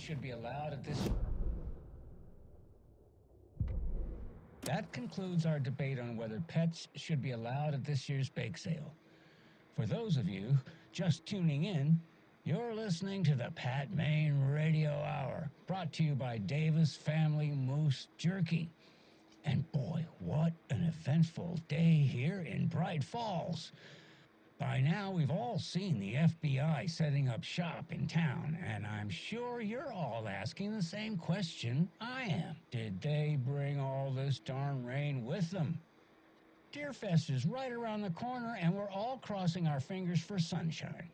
should be allowed at this... That concludes our debate on whether pets should be allowed at this year's bake sale. For those of you just tuning in, you're listening to the Pat Maine Radio Hour, brought to you by Davis Family Moose Jerky. And boy, what an eventful day here in Bright Falls. By now, we've all seen the FBI setting up shop in town, and I'm sure you're all asking the same question I am. Did they bring all this darn rain with them? Deerfest is right around the corner, and we're all crossing our fingers for sunshine.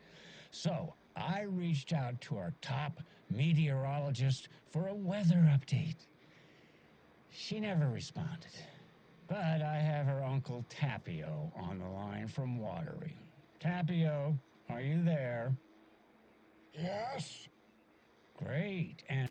So, I reached out to our top meteorologist for a weather update. She never responded. But I have her Uncle Tapio on the line from Watery. Tapio, are you there? Yes? Great. And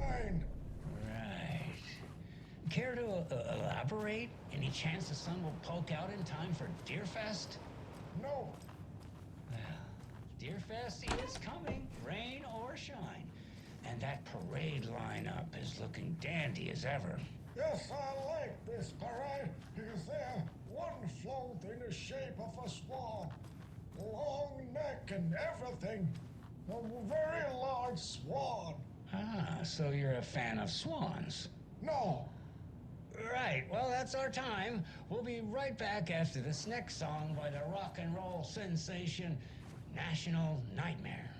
Rain. right. Care to elaborate? Any chance the sun will poke out in time for Deerfest? No. Well, Deerfest is coming, rain or shine. And that parade lineup is looking dandy as ever. Yes, I like this parade because they're one float in the shape of a swan. Long neck and everything. A very large swan. Ah, so you're a fan of swans. No. Right, well, that's our time. We'll be right back after this next song by the rock and roll sensation, National Nightmare.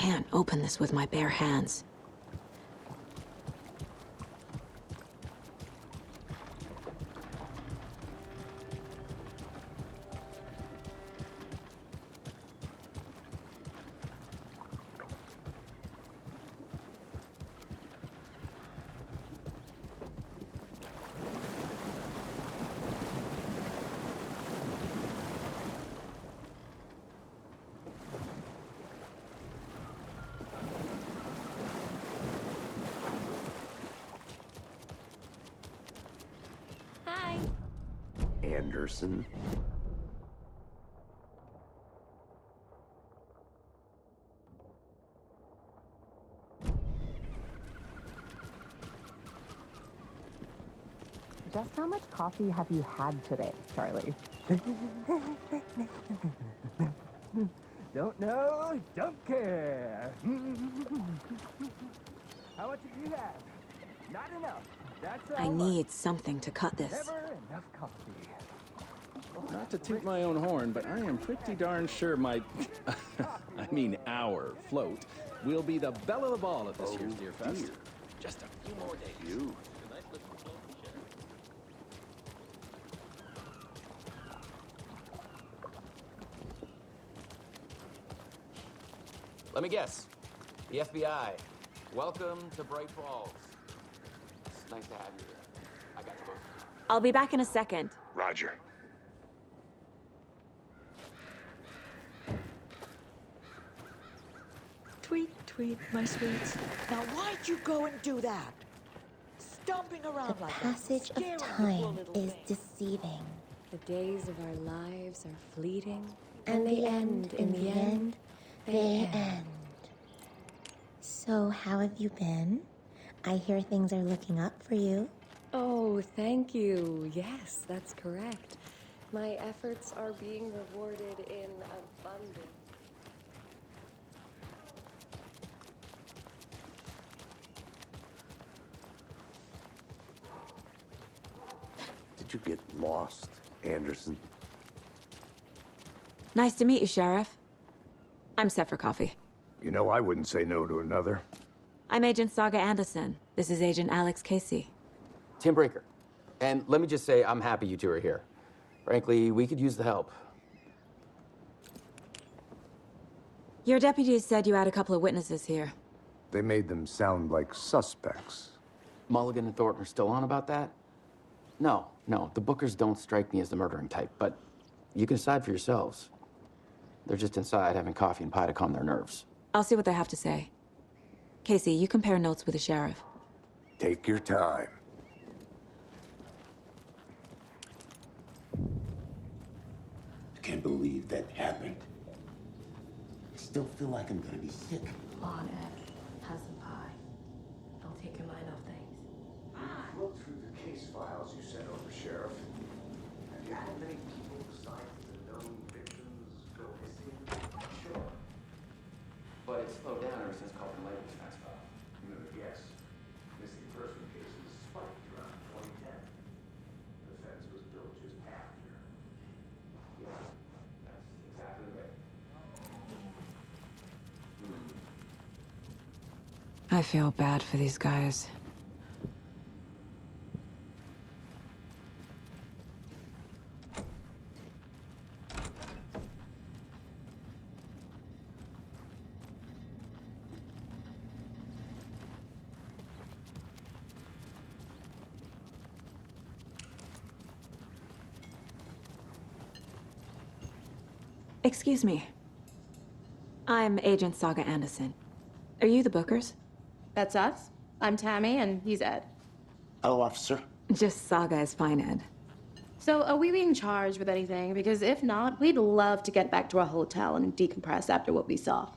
Can't open this with my bare hands. Anderson. Just how much coffee have you had today, Charlie? Don't know, don't care. How much did you have? Not enough. That's I need something to cut this. never enough coffee. Not to toot my own horn, but I am pretty darn sure my, our float will be the belle of the ball at this year's Deerfest. Just a few more days. You. Let me guess. The FBI. Welcome to Bright Falls. It's nice to have you here. I got you both. I'll be back in a second. Roger. sweet, my sweets. Now why'd you go and do that? Stomping around The like passage that, scaring of the poor time little is thing. deceiving. The days of our lives are fleeting, And they end, in the end, they end. So, how have you been? I hear things are looking up for you. Oh, thank you. Yes, that's correct. My efforts are being rewarded in abundance. Did you get lost, Anderson? Nice to meet you, Sheriff. I'm set for coffee. You know, I wouldn't say no to another. I'm Agent Saga Anderson. This is Agent Alex Casey. Tim Breaker. And let me just say, I'm happy you two are here. Frankly, we could use the help. Your deputies said you had a couple of witnesses here. They made them sound like suspects. Mulligan and Thornton are still on about that? No, the Bookers don't strike me as the murdering type, but you can decide for yourselves. They're just inside having coffee and pie to calm their nerves. I'll see what they have to say. Casey, you compare notes with the sheriff. Take your time. I can't believe that happened. I still feel like I'm gonna be sick. On Ed, have some pie. I'll take your mind off things. Look through the case files you sent over, Sheriff. Have you had many people besides the known victims go missing? Sure. But it's slowed down ever since Carlton Lake was passed by. I'm gonna guess. Missing person cases spiked around 2010. The fence was built just after. Yeah, that's exactly right. I feel bad for these guys. Excuse me. I'm Agent Saga Anderson. Are you the Bookers? That's us. I'm Tammy, and he's Ed. Hello, officer. Just Saga is fine, Ed. So, are we being charged with anything? Because if not, we'd love to get back to our hotel and decompress after what we saw.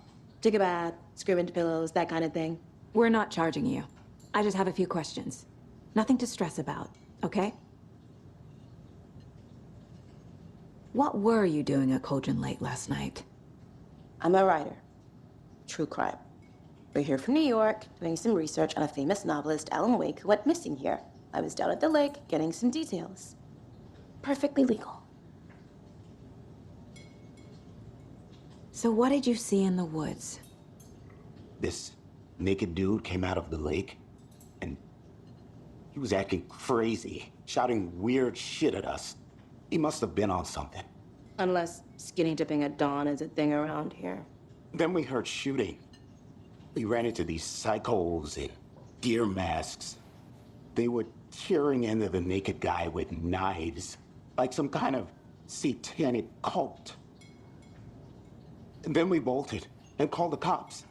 Take a bath, scream into pillows, that kind of thing. We're not charging you. I just have a few questions. Nothing to stress about, okay? What were you doing at Cauldron Lake last night? I'm a writer. True crime. We're here from New York, doing some research on a famous novelist, Alan Wake, who went missing here. I was down at the lake, getting some details. Perfectly legal. So what did you see in the woods? This naked dude came out of the lake, and he was acting crazy, shouting weird shit at us. He must have been on something. Unless skinny dipping at dawn is a thing around here. Then we heard shooting. We ran into these psychos in deer masks. They were tearing into the naked guy with knives, like some kind of satanic cult. And then we bolted and called the cops.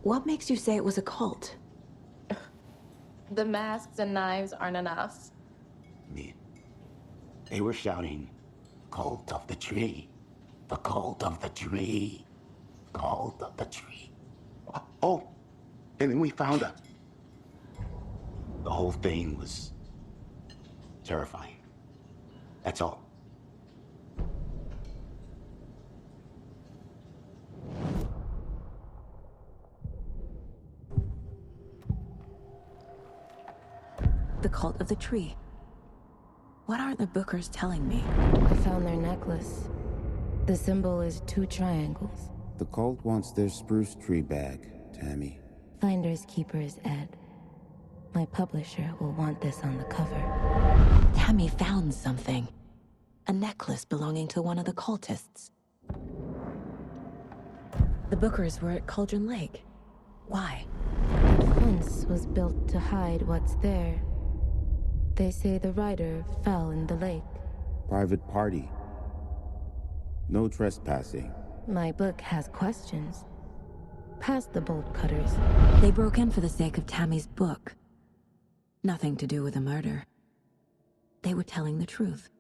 What makes you say it was a cult? The masks and knives aren't enough. They were shouting, "Cult of the tree, the cult of the tree, cult of the tree." Oh, and then we found her. The whole thing was terrifying. That's all. The cult of the tree. What are the Bookers telling me? I found their necklace. The symbol is 2 triangles. The cult wants their spruce tree back, Tammy. Finders keepers, Ed. My publisher will want this on the cover. Tammy found something. A necklace belonging to one of the cultists. The Bookers were at Cauldron Lake. Why? The fence was built to hide what's there. They say the rider fell in the lake. Private party. No trespassing. My book has questions. Past the bolt cutters. They broke in for the sake of Tammy's book. Nothing to do with a murder. They were telling the truth.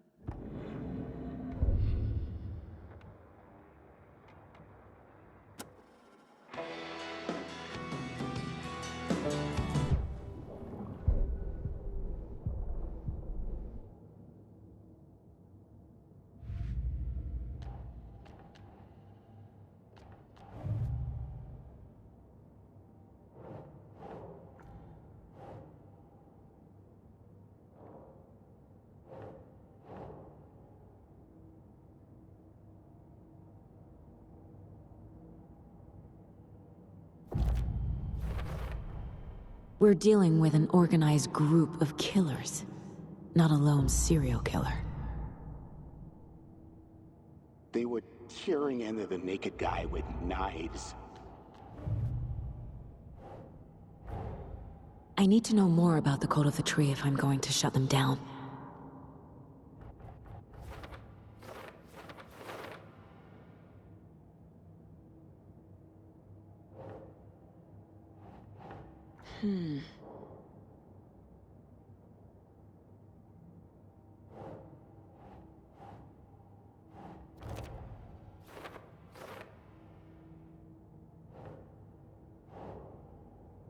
We're dealing with an organized group of killers, not a lone serial killer. They were tearing into the naked guy with knives. I need to know more about the Cult of the Tree if I'm going to shut them down.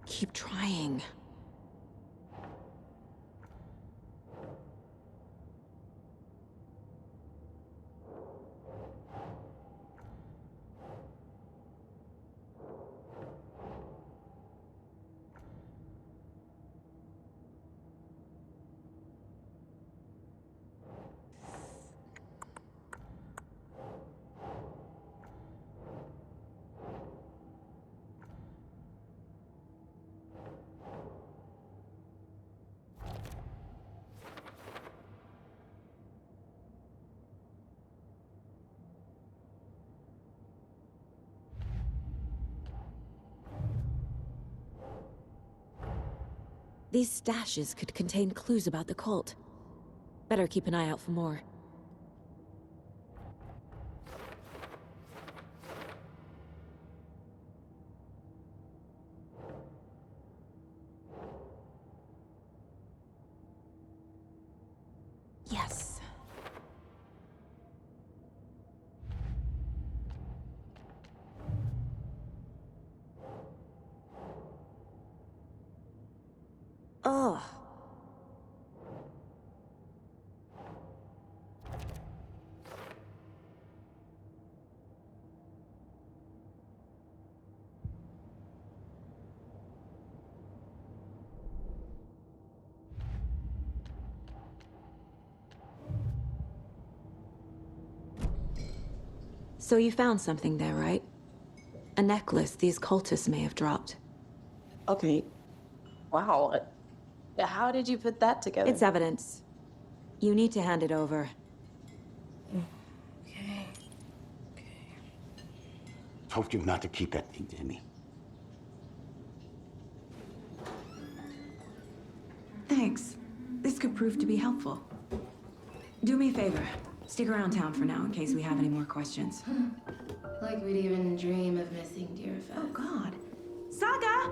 Keep trying. These stashes could contain clues about the cult. Better keep an eye out for more. Yes. Ugh. So you found something there, right? A necklace these cultists may have dropped. Okay. Wow. How did you put that together? It's evidence. You need to hand it over. Told you not to keep that thing to me. Thanks. This could prove to be helpful. Do me a favor. Stick around town for now in case we have any more questions. Like we'd even dream of missing Deerfest. Oh, God. Saga!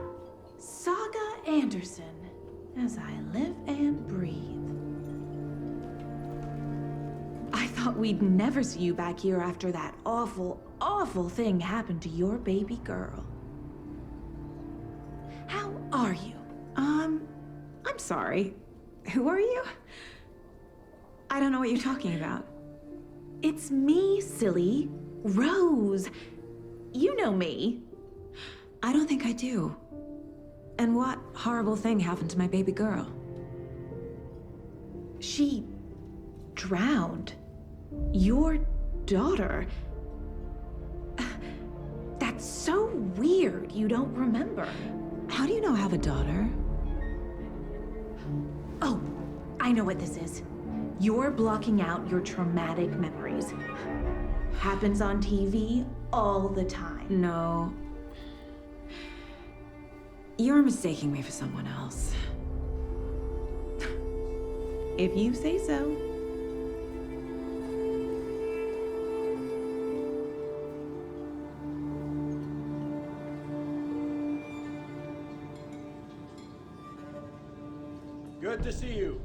Saga Anderson. As I live and breathe. I thought we'd never see you back here after that awful, awful thing happened to your baby girl. How are you? I'm sorry. Who are you? I don't know what you're talking about. It's me, silly. Rose. You know me. I don't think I do. And what horrible thing happened to my baby girl? She drowned. Your daughter. That's so weird you don't remember. How do you know I have a daughter? Oh, I know what this is. You're blocking out your traumatic memories. Happens on TV all the time. No. You're mistaking me for someone else. If you say so. Good to see you.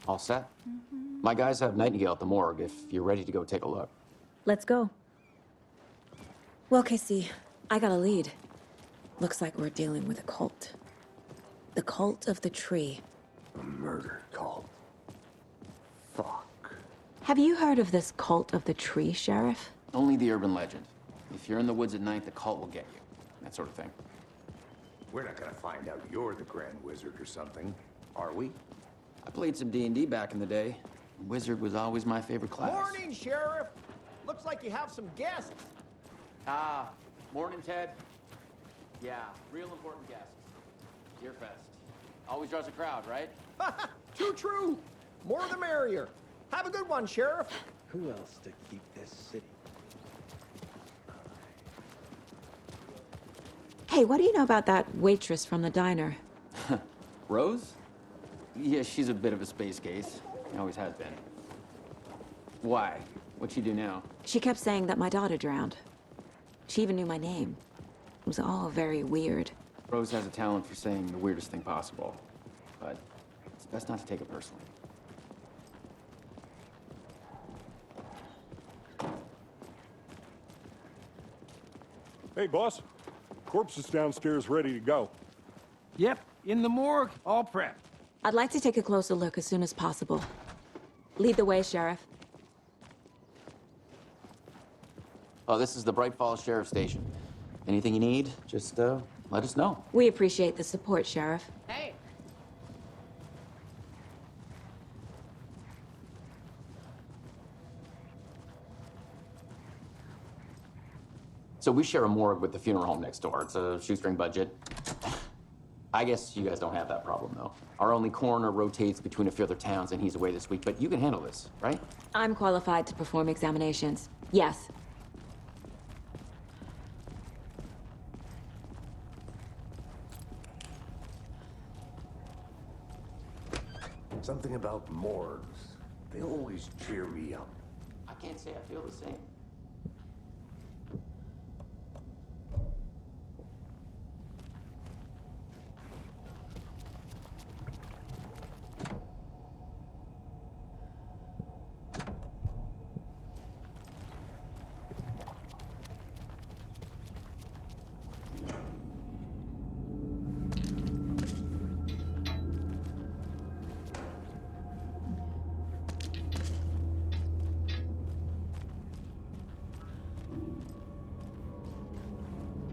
All set? My guys have Nightingale at the morgue if you're ready to go take a look. Let's go. Well, Casey, I got a lead. Looks like we're dealing with a cult. The cult of the tree. A murder cult. Fuck. Have you heard of this cult of the tree, Sheriff? Only the urban legend. If you're in the woods at night, the cult will get you. That sort of thing. We're not gonna find out you're the Grand Wizard or something, are we? I played some D&D back in the day. Wizard was always my favorite class. Morning, Sheriff. Looks like you have some guests. Ah, morning, Ted. Yeah, real important guests. Deerfest. Always draws a crowd, right? Too true. More the merrier. Have a good one, Sheriff. Who else to keep this city? Hey, what do you know about that waitress from the diner? Rose? Yeah, she's a bit of a space case. Always has been. Why? What'd she do now? She kept saying that my daughter drowned. She even knew my name. It was all very weird. Rose has a talent for saying the weirdest thing possible. But it's best not to take it personally. Hey, boss. Corpse is downstairs ready to go. Yep, in the morgue, all prepped. I'd like to take a closer look as soon as possible. Lead the way, Sheriff. Oh, this is the Bright Falls Sheriff Station. Anything you need, just let us know. We appreciate the support, Sheriff. Hey. So we share a morgue with the funeral home next door. It's a shoestring budget. I guess you guys don't have that problem, though. Our only coroner rotates between a few other towns, and he's away this week, but you can handle this, right? I'm qualified to perform examinations. Yes. Something about morgues. They always cheer me up. I can't say I feel the same.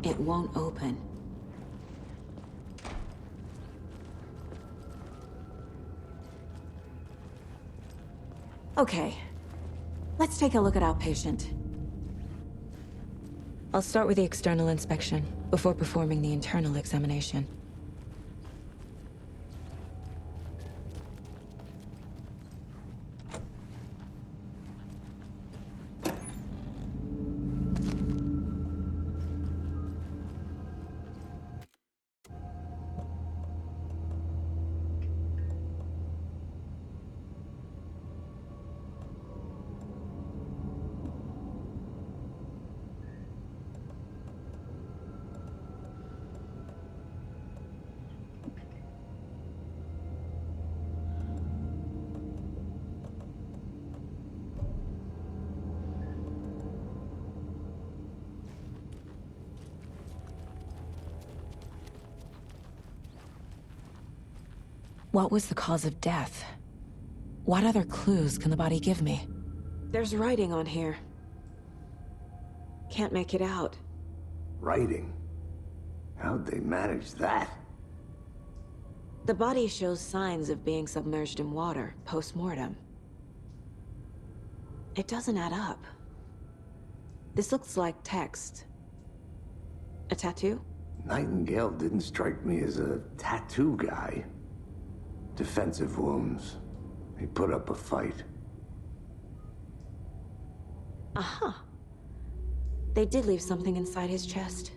It won't open. Okay. Let's take a look at our patient. I'll start with the external inspection before performing the internal examination. What was the cause of death? What other clues can the body give me? There's writing on here. Can't make it out. Writing? How'd they manage that? The body shows signs of being submerged in water, post-mortem. It doesn't add up. This looks like text. A tattoo? Nightingale didn't strike me as a tattoo guy. Defensive wounds. He put up a fight. Aha. They did leave something inside his chest.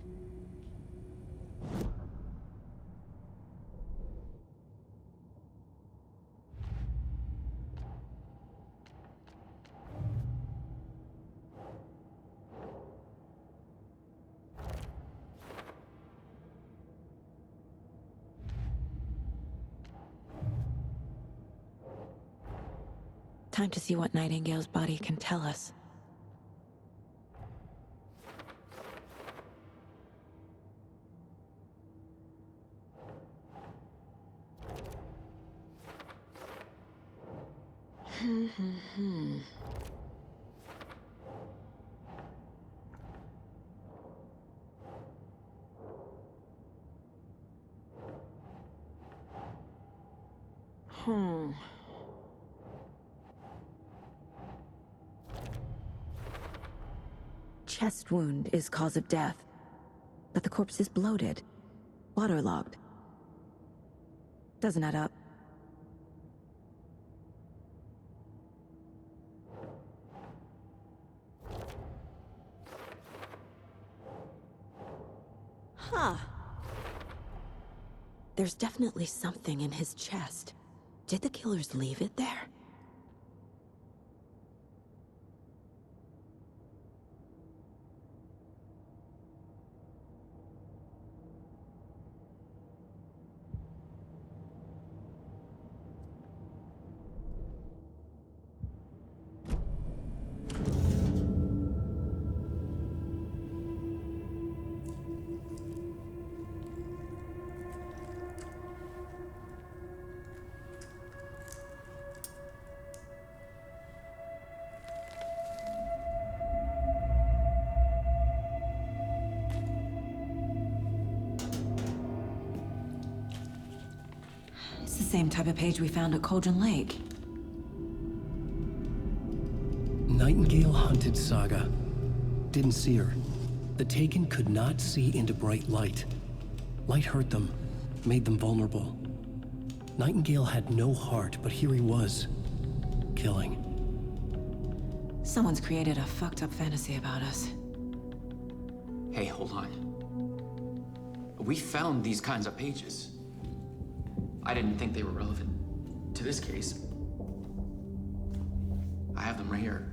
Time to see what Nightingale's body can tell us. Chest wound is cause of death, but the corpse is bloated, waterlogged. Doesn't add up. Huh. There's definitely something in his chest. Did the killers leave it there? It's the same type of page we found at Cauldron Lake. Nightingale hunted Saga. Didn't see her. The Taken could not see into bright light. Light hurt them, made them vulnerable. Nightingale had no heart, but here he was, killing. Someone's created a fucked up fantasy about us. Hey, hold on. We found these kinds of pages. I didn't think they were relevant to this case. I have them right here.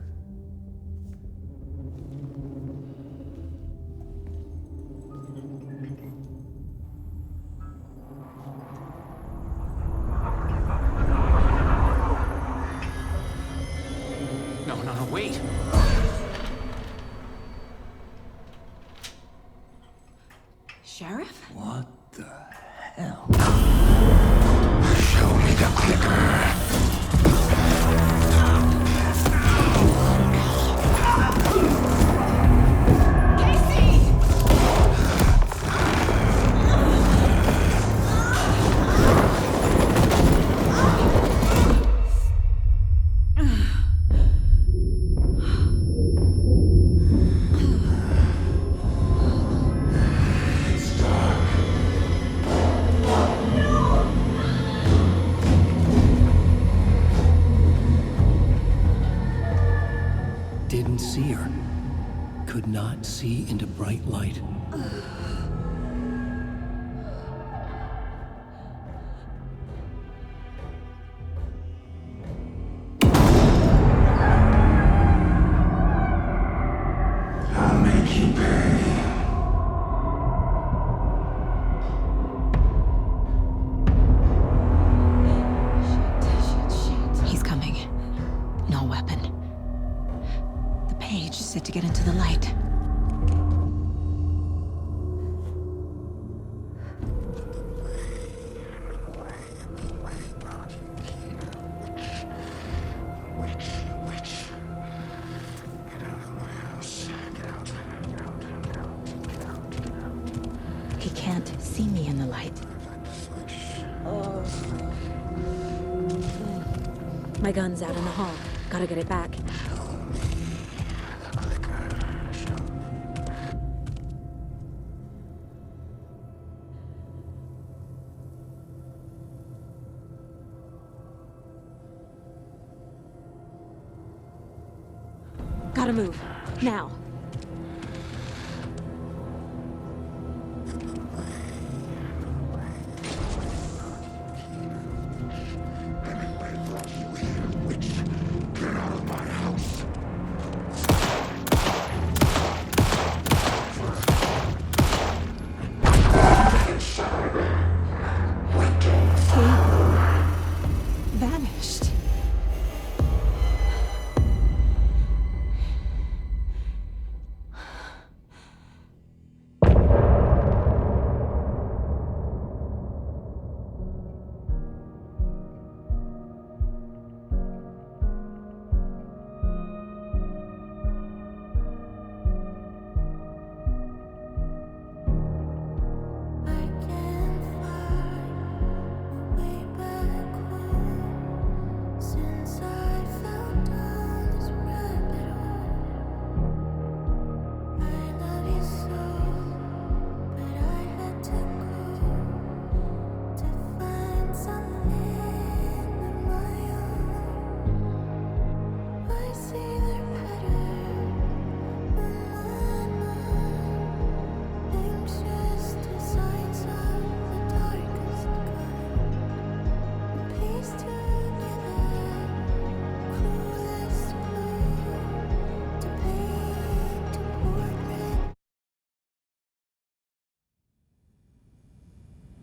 No, wait! Sheriff? What the hell? Show me the clicker. Didn't see her. Could not see into bright light. I'll make you pay. He's coming. No weapon. The page is set to get into the light. He can't see me in the light. My gun's out in the hall. Gotta get it back. Gotta move. Now. Get out of my house. Vanished.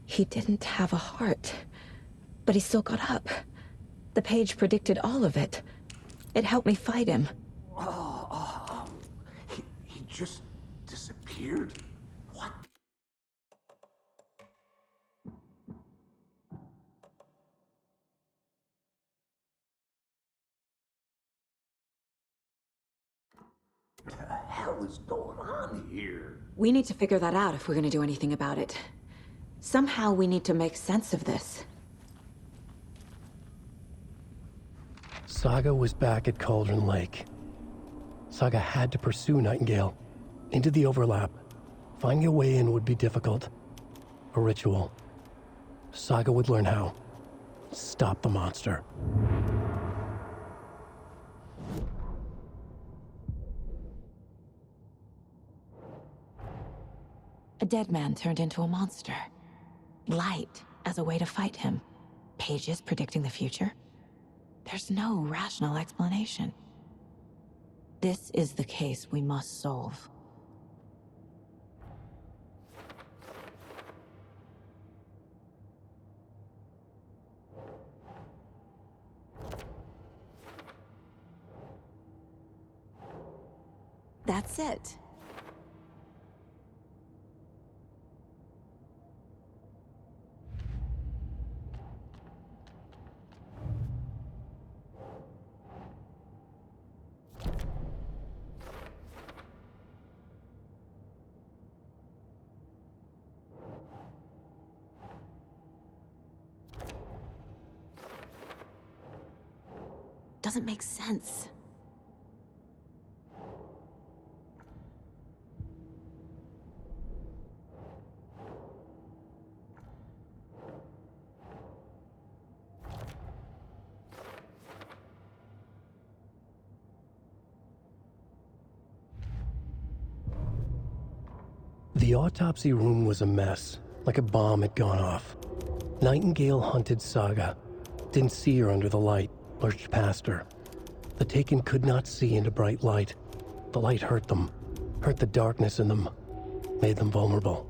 He didn't have a heart, but he still got up. The page predicted all of it. It helped me fight him. He just disappeared? What? What the hell is going on here? We need to figure that out if we're gonna do anything about it. Somehow we need to make sense of this. Saga was back at Cauldron Lake. Saga had to pursue Nightingale. Into the overlap. Finding a way in would be difficult. A ritual. Saga would learn how. Stop the monster. A dead man turned into a monster. Light as a way to fight him. Pages predicting the future. There's no rational explanation. This is the case we must solve. That's it. Doesn't make sense. The autopsy room was a mess, like a bomb had gone off. Nightingale hunted Saga. Didn't see her under the light, lurched past her. The Taken could not see into bright light. The light hurt them, hurt the darkness in them, made them vulnerable.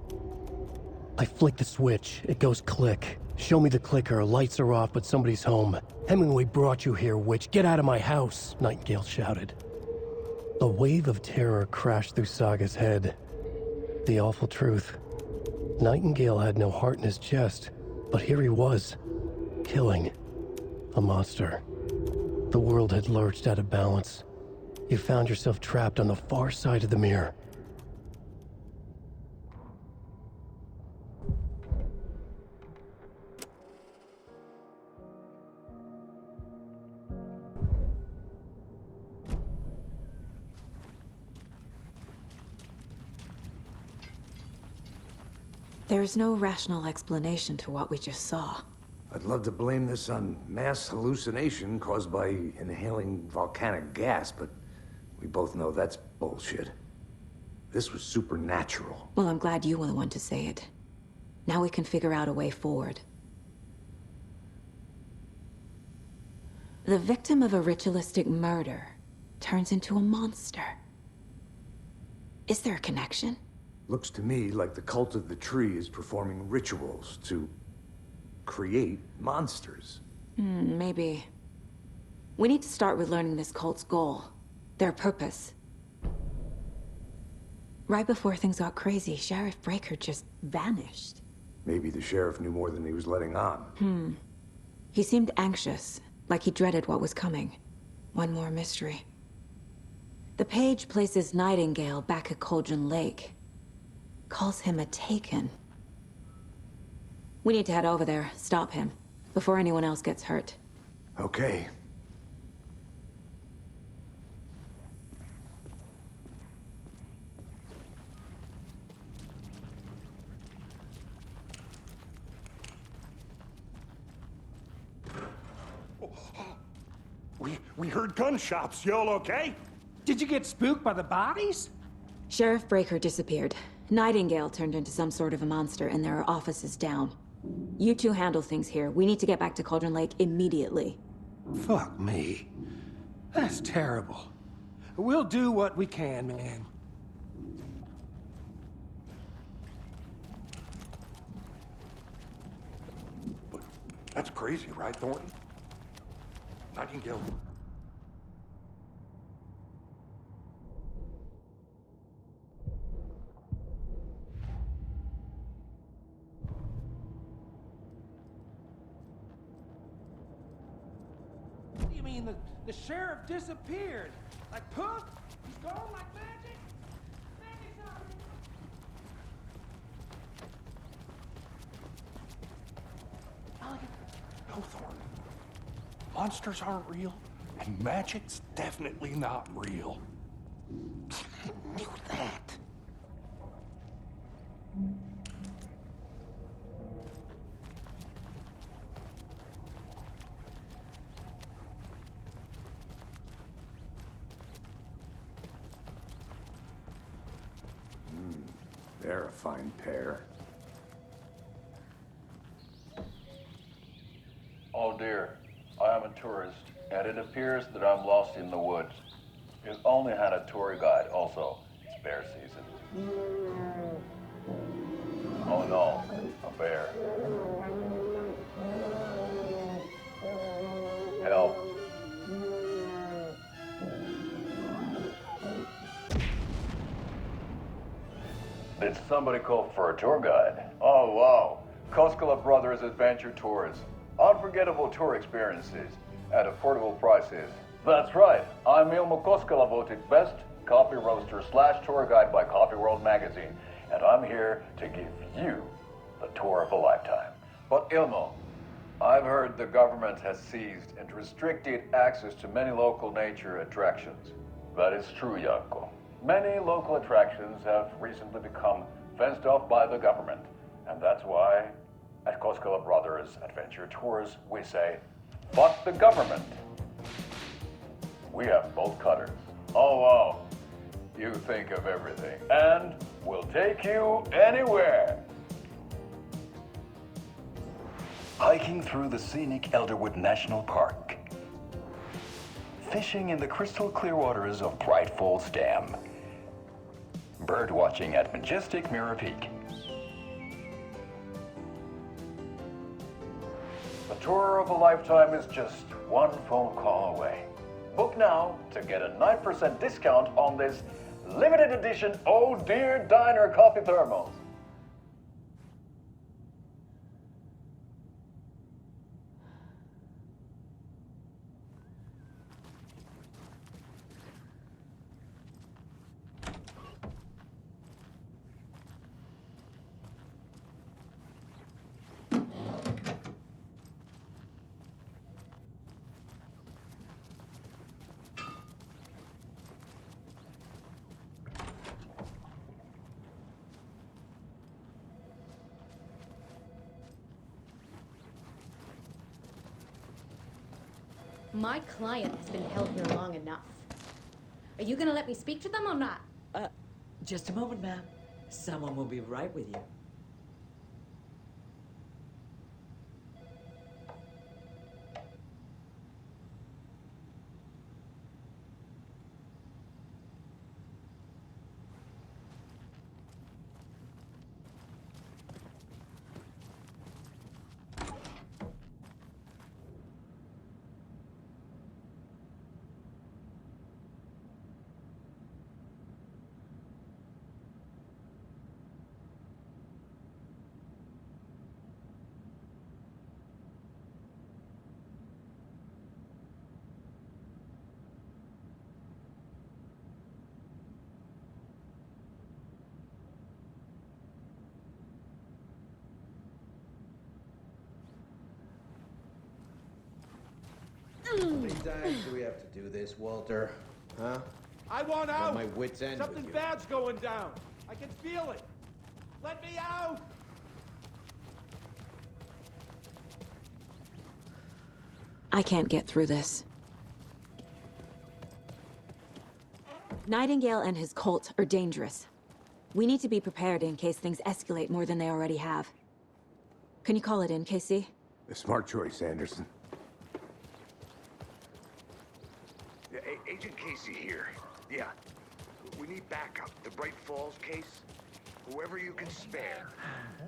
I flick the switch, it goes click. Show me the clicker, lights are off, but somebody's home. Hemingway brought you here, witch. Get out of my house, Nightingale shouted. A wave of terror crashed through Saga's head. The awful truth. Nightingale had no heart in his chest, but here he was, killing a monster. The world had lurched out of balance. You found yourself trapped on the far side of the mirror. There is no rational explanation to what we just saw. I'd love to blame this on mass hallucination caused by inhaling volcanic gas, but we both know that's bullshit. This was supernatural. Well, I'm glad you were the one to say it. Now we can figure out a way forward. The victim of a ritualistic murder turns into a monster. Is there a connection? Looks to me like the cult of the tree is performing rituals to create monsters. Maybe. We need to start with learning this cult's goal. Their purpose. Right before things got crazy, Sheriff Breaker just vanished. Maybe the sheriff knew more than he was letting on. He seemed anxious, like he dreaded what was coming. One more mystery. The page places Nightingale back at Cauldron Lake. Calls him a Taken. We need to head over there, stop him, before anyone else gets hurt. Okay. We heard gunshots. Y'all okay? Did you get spooked by the bodies? Sheriff Breaker disappeared. Nightingale turned into some sort of a monster, and there are offices down. You two handle things here. We need to get back to Cauldron Lake immediately. Fuck me. That's terrible. We'll do what we can, man. That's crazy, right, Thornton? Nightingale. What do you mean the sheriff disappeared? Like poof? He's gone like magic? No, Thornton. Monsters aren't real, and magic's definitely not real. I knew that. They're a fine pair. Oh dear, I am a tourist, and it appears that I'm lost in the woods. You've only had a tour guide, also. It's bear season. Oh no, a bear. Help. Did somebody call for a tour guide? Oh wow, Koskela Brothers Adventure Tours. Unforgettable tour experiences at affordable prices. That's right, I'm Ilmo Koskela, voted best coffee roaster / tour guide by Coffee World magazine, and I'm here to give you the tour of a lifetime. But Ilmo, I've heard the government has seized and restricted access to many local nature attractions. That is true, Janko. Many local attractions have recently become fenced off by the government, and that's why at Koskela Brothers Adventure Tours we say, fuck the government. We have bolt cutters. Oh wow, you think of everything, and we'll take you anywhere. Hiking through the scenic Elderwood National Park. Fishing in the crystal clear waters of Bright Falls Dam. Bird watching at majestic Mirror Peak. The tour of a lifetime is just one phone call away. Book now to get a 9% discount on this limited edition Oh Dear Diner coffee thermos. My client has been held here long enough. Are you gonna let me speak to them or not? Just a moment, ma'am. Someone will be right with you. How many times do we have to do this, Walter? Huh? I want Got out! my wits' end with Something you. bad's going down. I can feel it. Let me out! I can't get through this. Nightingale and his cult are dangerous. We need to be prepared in case things escalate more than they already have. Can you call it in, KC? A smart choice, Anderson. Yeah, Agent Casey here. Yeah. We need backup. The Bright Falls case? Whoever you can spare.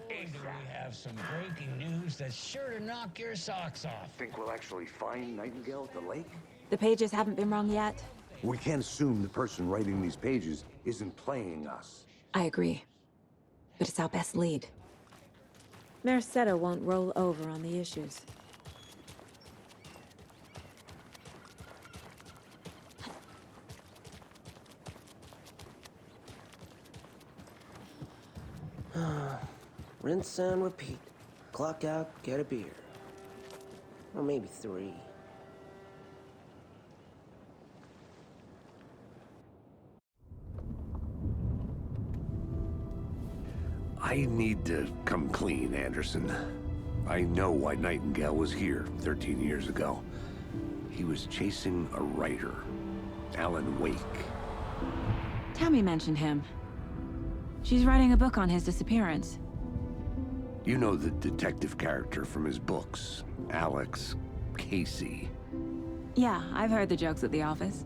Boy, do we have some breaking news that's sure to knock your socks off. Think we'll actually find Nightingale at the lake? The pages haven't been wrong yet. We can't assume the person writing these pages isn't playing us. I agree. But it's our best lead. Merced won't roll over on the issues. Rinse and repeat. Clock out, get a beer. Or maybe 3. I need to come clean, Anderson. I know why Nightingale was here 13 years ago. He was chasing a writer, Alan Wake. Tammy mentioned him. She's writing a book on his disappearance. You know the detective character from his books, Alex Casey. Yeah, I've heard the jokes at the office.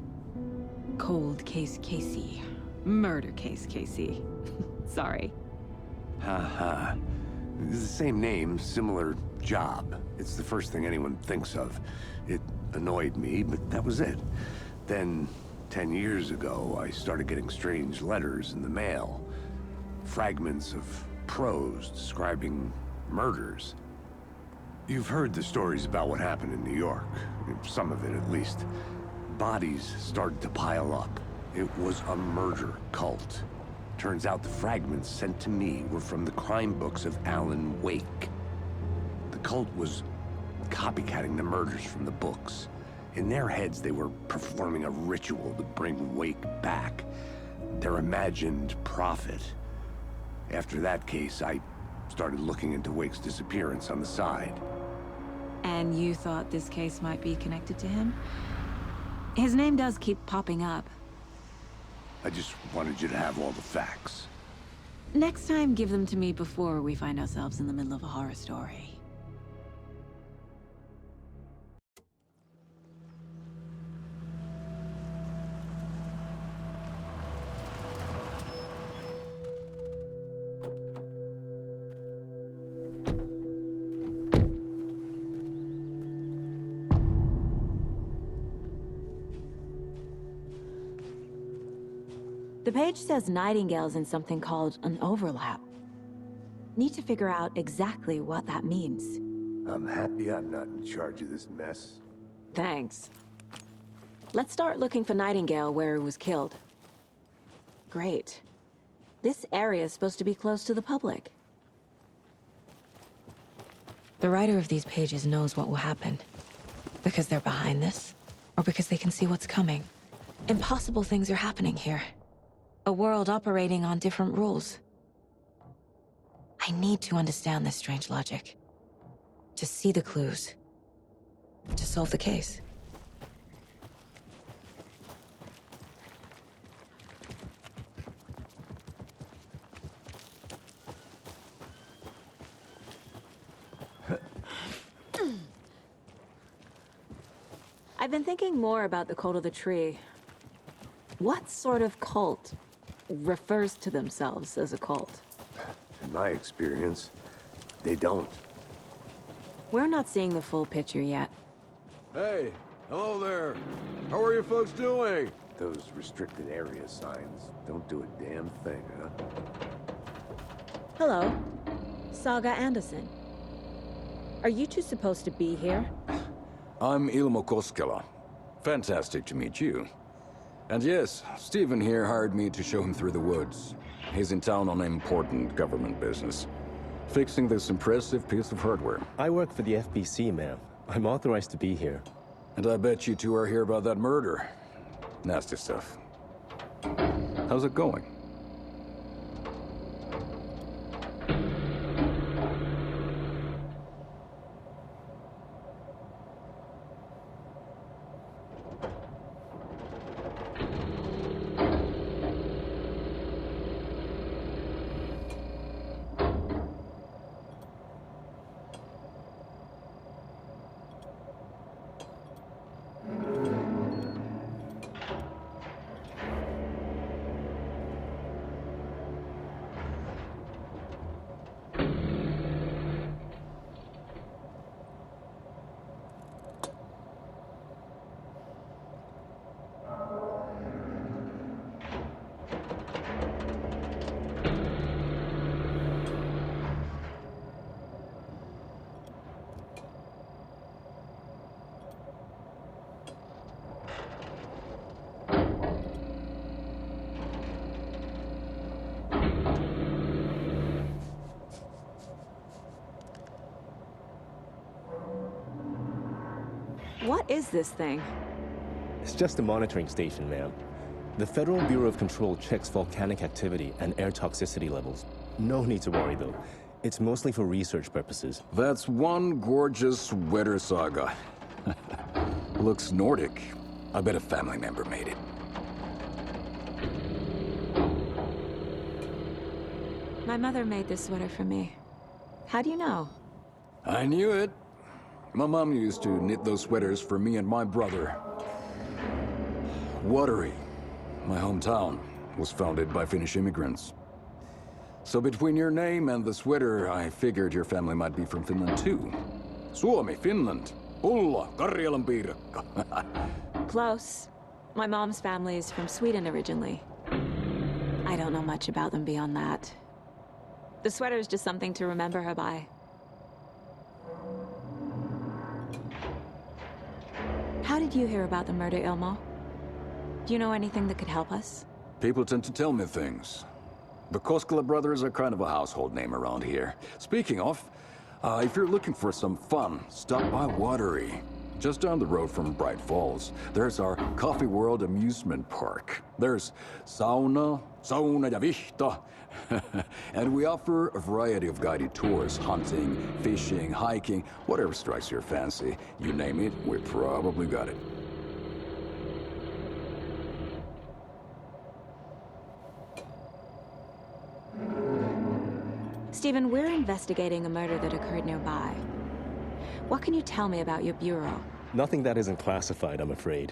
Cold case Casey. Murder case Casey. Sorry. Haha. It's the same name, similar job. It's the first thing anyone thinks of. It annoyed me, but that was it. Then, 10 years ago, I started getting strange letters in the mail. Fragments of prose describing murders. You've heard the stories about what happened in New York. Some of it, at least. Bodies started to pile up. It was a murder cult. Turns out the fragments sent to me were from the crime books of Alan Wake. The cult was copycatting the murders from the books. In their heads, they were performing a ritual to bring Wake back. Their imagined prophet. After that case, I started looking into Wake's disappearance on the side. And you thought this case might be connected to him? His name does keep popping up. I just wanted you to have all the facts. Next time, give them to me before we find ourselves in the middle of a horror story. The page says Nightingale's in something called an overlap. Need to figure out exactly what that means. I'm happy I'm not in charge of this mess. Thanks. Let's start looking for Nightingale where he was killed. Great. This area is supposed to be close to the public. The writer of these pages knows what will happen. Because they're behind this, or because they can see what's coming. Impossible things are happening here. A world operating on different rules. I need to understand this strange logic. To see the clues. To solve the case. I've been thinking more about the cult of the tree. What sort of cult refers to themselves as a cult? In my experience, they don't. We're not seeing the full picture yet. Hey, hello there. How are you folks doing? Those restricted area signs don't do a damn thing, huh? Hello, Saga Anderson. Are you two supposed to be here? I'm Ilmo Koskela. Fantastic to meet you. And yes, Stephen here hired me to show him through the woods. He's in town on important government business. Fixing this impressive piece of hardware. I work for the FBC, ma'am. I'm authorized to be here. And I bet you two are here about that murder. Nasty stuff. How's it going? What is this thing? It's just a monitoring station, ma'am. The Federal Bureau of Control checks volcanic activity and air toxicity levels. No need to worry, though. It's mostly for research purposes. That's one gorgeous weather saga. Looks Nordic. I bet a family member made it. My mother made this sweater for me. How do you know? I knew it. My mom used to knit those sweaters for me and my brother. Watery, my hometown, was founded by Finnish immigrants. So between your name and the sweater, I figured your family might be from Finland too. Suomi, Finland. Ulla, Karjalan piirakka. Close. My mom's family is from Sweden originally. I don't know much about them beyond that. The sweater is just something to remember her by. How did you hear about the murder, Ilmo? Do you know anything that could help us? People tend to tell me things. The Koskela brothers are kind of a household name around here. Speaking of, if you're looking for some fun, stop by Watery. Just down the road from Bright Falls, there's our Coffee World amusement park. There's sauna ja vihta. And we offer a variety of guided tours, hunting, fishing, hiking, whatever strikes your fancy. You name it, we probably got it. Stephen, we're investigating a murder that occurred nearby. What can you tell me about your bureau? Nothing that isn't classified, I'm afraid.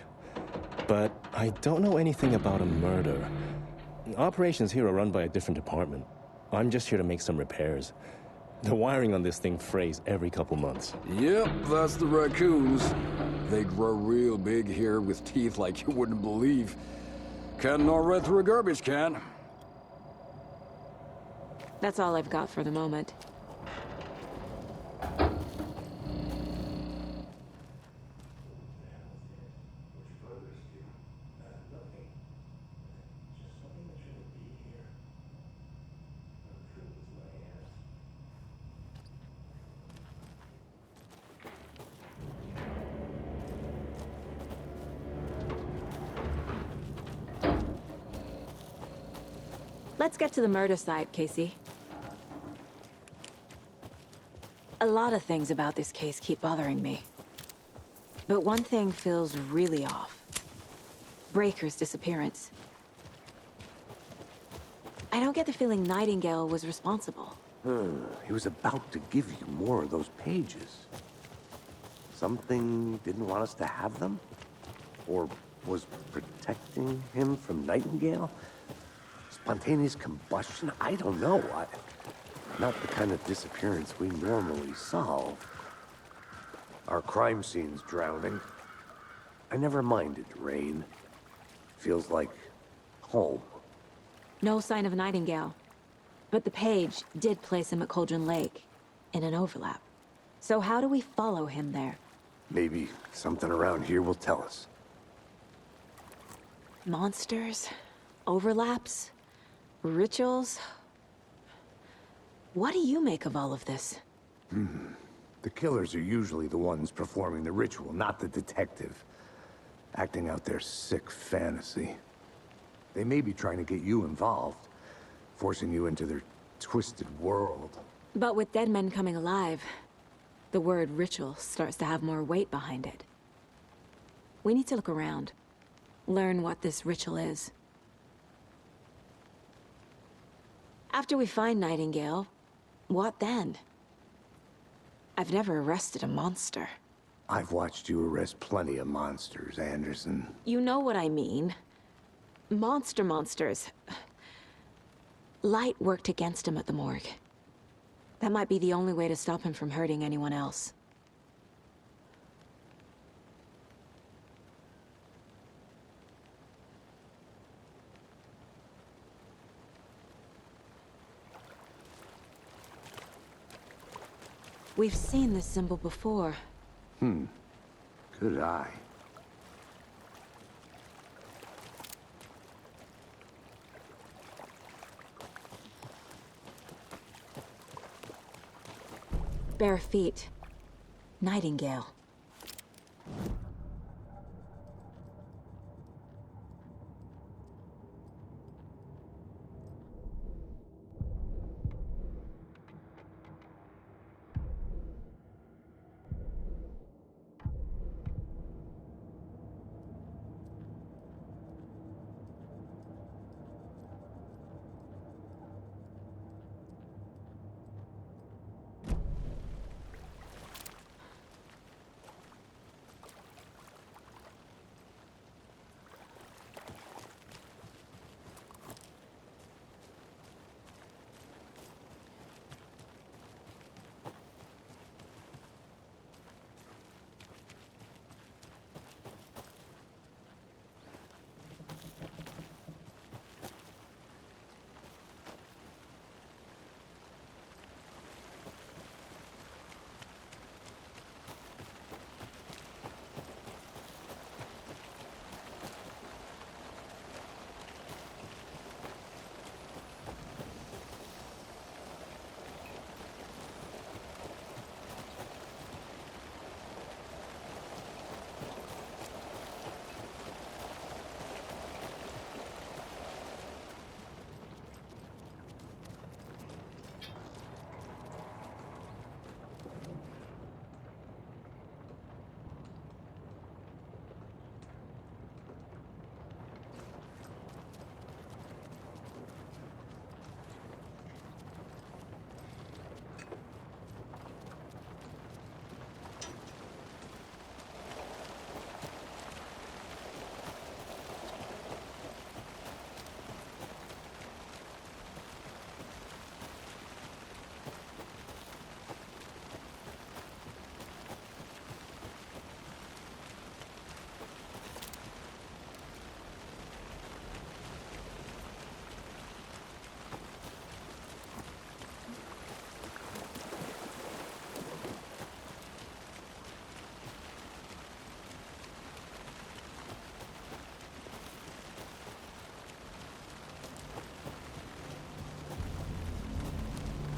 But I don't know anything about a murder. Operations here are run by a different department. I'm just here to make some repairs. The wiring on this thing frays every couple months. Yep, that's the raccoons. They grow real big here with teeth like you wouldn't believe. Can't gnaw right through a garbage can. That's all I've got for the moment. Let's get to the murder site, Casey. A lot of things about this case keep bothering me. But one thing feels really off. Breaker's disappearance. I don't get the feeling Nightingale was responsible. He was about to give you more of those pages. Something didn't want us to have them? Or was protecting him from Nightingale? Spontaneous combustion? I don't know. Not the kind of disappearance we normally solve. Our crime scene's drowning. I never minded rain. Feels like home. No sign of Nightingale. But the page did place him at Cauldron Lake, in an overlap. So how do we follow him there? Maybe something around here will tell us. Monsters? Overlaps? Rituals? What do you make of all of this? The killers are usually the ones performing the ritual, not the detective. Acting out their sick fantasy. They may be trying to get you involved, forcing you into their twisted world. But with dead men coming alive, the word ritual starts to have more weight behind it. We need to look around, learn what this ritual is. After we find Nightingale, what then? I've never arrested a monster. I've watched you arrest plenty of monsters, Anderson. You know what I mean. Monsters. Light worked against him at the morgue. That might be the only way to stop him from hurting anyone else. We've seen this symbol before. Good eye. Bare feet. Nightingale.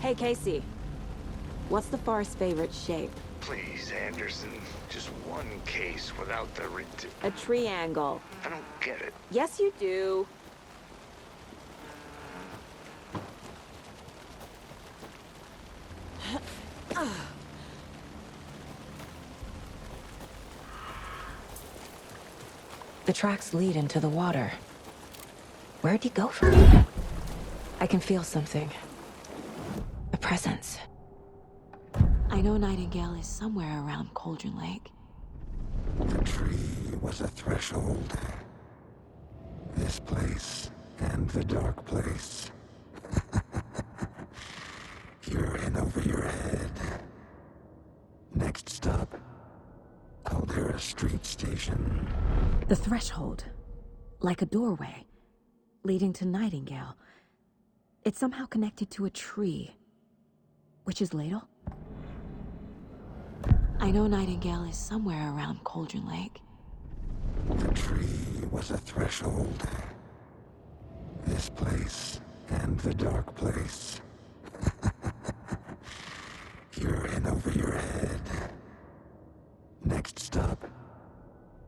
Hey, Casey. What's the Forest's favorite shape? Please, Anderson. Just one case without the A triangle. I don't get it. Yes, you do. The tracks lead into the water. Where'd he go from here? I can feel something. A presence. I know Nightingale is somewhere around Cauldron Lake. The tree was a threshold. This place and the dark place. You're in over your head. Next stop, Caldera Street Station. The threshold. Like a doorway. Leading to Nightingale. It's somehow connected to a tree. Witch's Ladle? I know Nightingale is somewhere around Cauldron Lake. The tree was a threshold. This place and the dark place. You're in over your head. Next stop,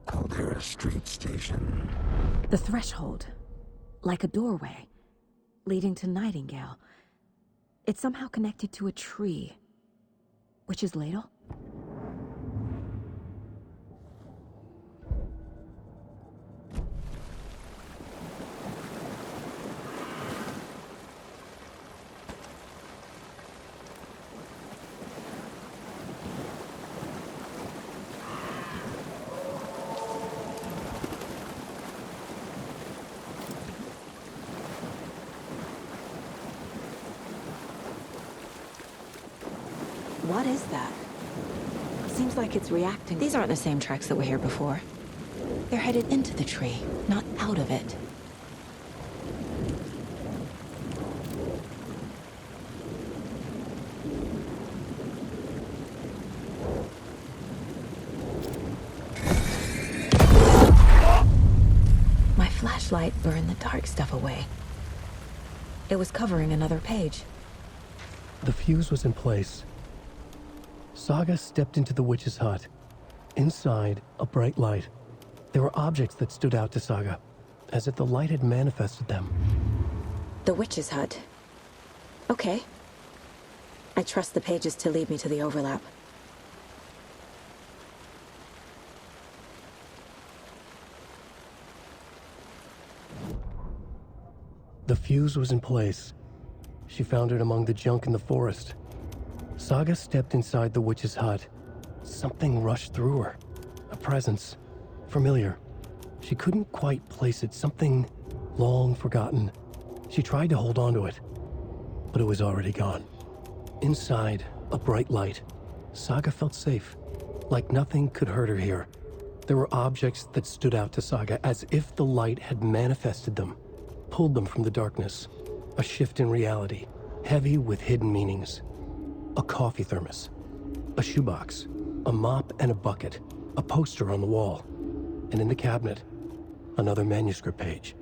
Caldera Street Station. The threshold. Like a doorway. Leading to Nightingale. It's somehow connected to a tree. Witch's Ladle? What is that? Seems like it's reacting. These aren't the same tracks that were here before. They're headed into the tree, not out of it. My flashlight burned the dark stuff away. It was covering another page. The fuse was in place. Saga stepped into the witch's hut. Inside, a bright light. There were objects that stood out to Saga, as if the light had manifested them. The witch's hut. Okay. I trust the pages to lead me to the overlap. The fuse was in place. She found it among the junk in the forest. Saga stepped inside the witch's hut. Something rushed through her. A presence. Familiar. She couldn't quite place it. Something long forgotten. She tried to hold on to it, but it was already gone. Inside, a bright light. Saga felt safe. Like nothing could hurt her here. There were objects that stood out to Saga as if the light had manifested them. Pulled them from the darkness. A shift in reality, heavy with hidden meanings. A coffee thermos, a shoebox, a mop and a bucket, a poster on the wall, and in the cabinet, another manuscript page.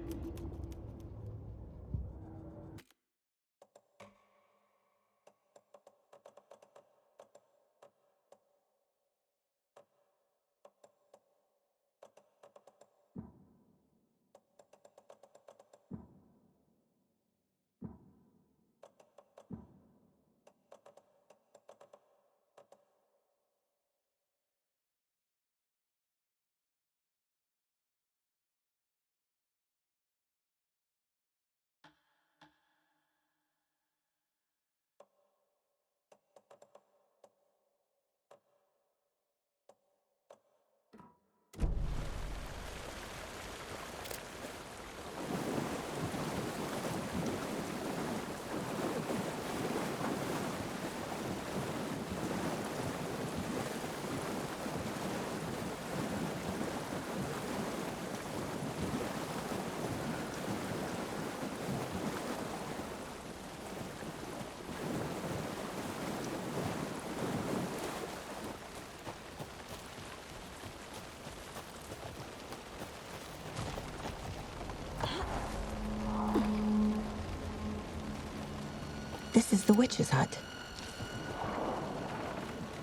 This is the witch's hut.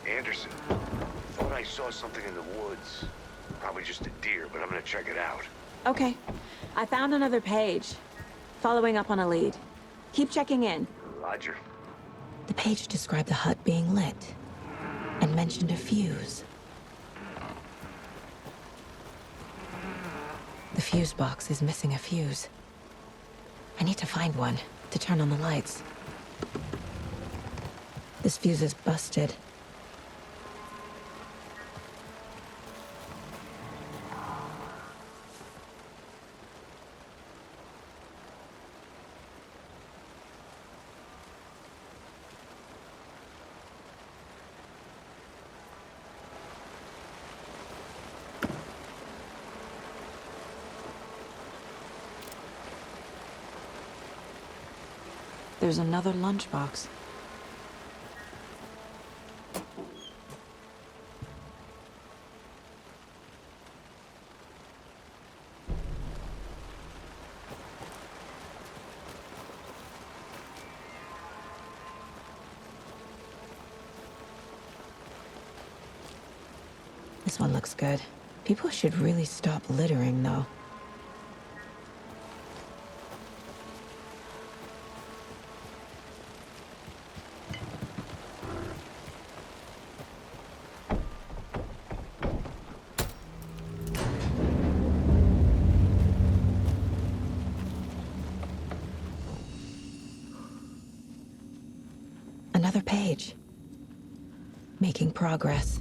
Anderson, thought I saw something in the woods. Probably just a deer, but I'm gonna check it out. Okay. I found another page. Following up on a lead. Keep checking in. Roger. The page described the hut being lit and mentioned a fuse. The fuse box is missing a fuse. I need to find one to turn on the lights. This fuse is busted. There's another lunchbox. This one looks good. People should really stop littering, though. Another page. Making progress.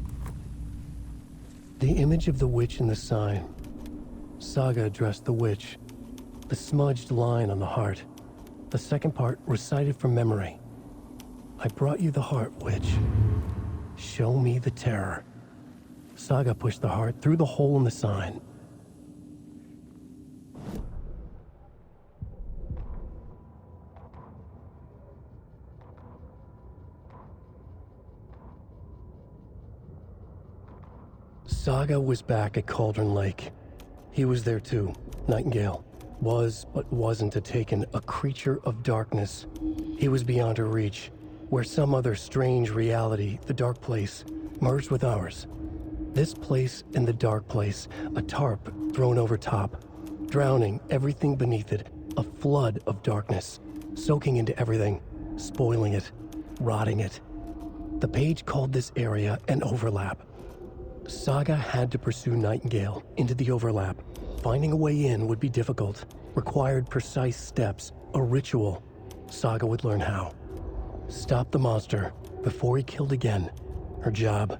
The image of the witch in the sign. Saga addressed the witch. The smudged line on the heart. The second part recited from memory. I brought you the heart, witch. Show me the terror. Saga pushed the heart through the hole in the sign. Saga was back at Cauldron Lake. He was there too. Nightingale. Was, but wasn't a Taken, a creature of darkness. He was beyond her reach, where some other strange reality, the dark place, merged with ours. This place and the dark place, a tarp thrown over top, drowning everything beneath it, a flood of darkness, soaking into everything, spoiling it, rotting it. The page called this area an overlap. Saga had to pursue Nightingale into the overlap. Finding a way in would be difficult, required precise steps, a ritual. Saga would learn how. Stop the monster before he killed again. Her job.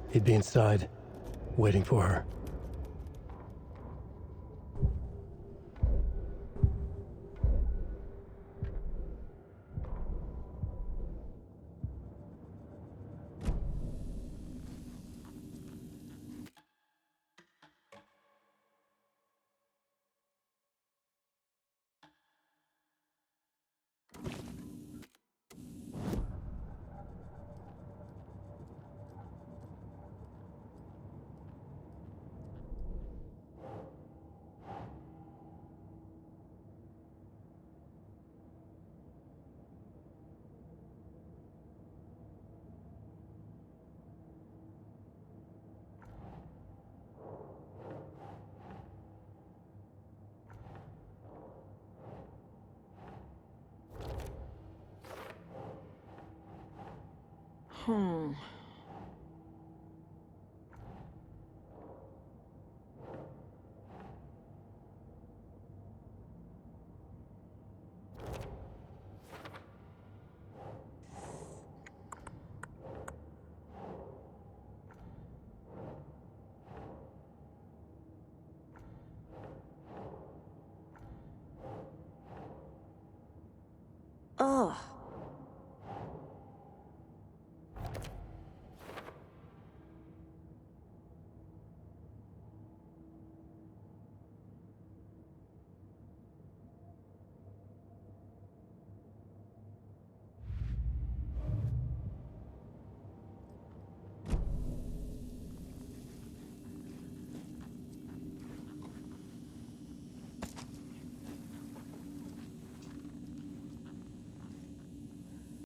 He'd be inside, waiting for her. Ugh.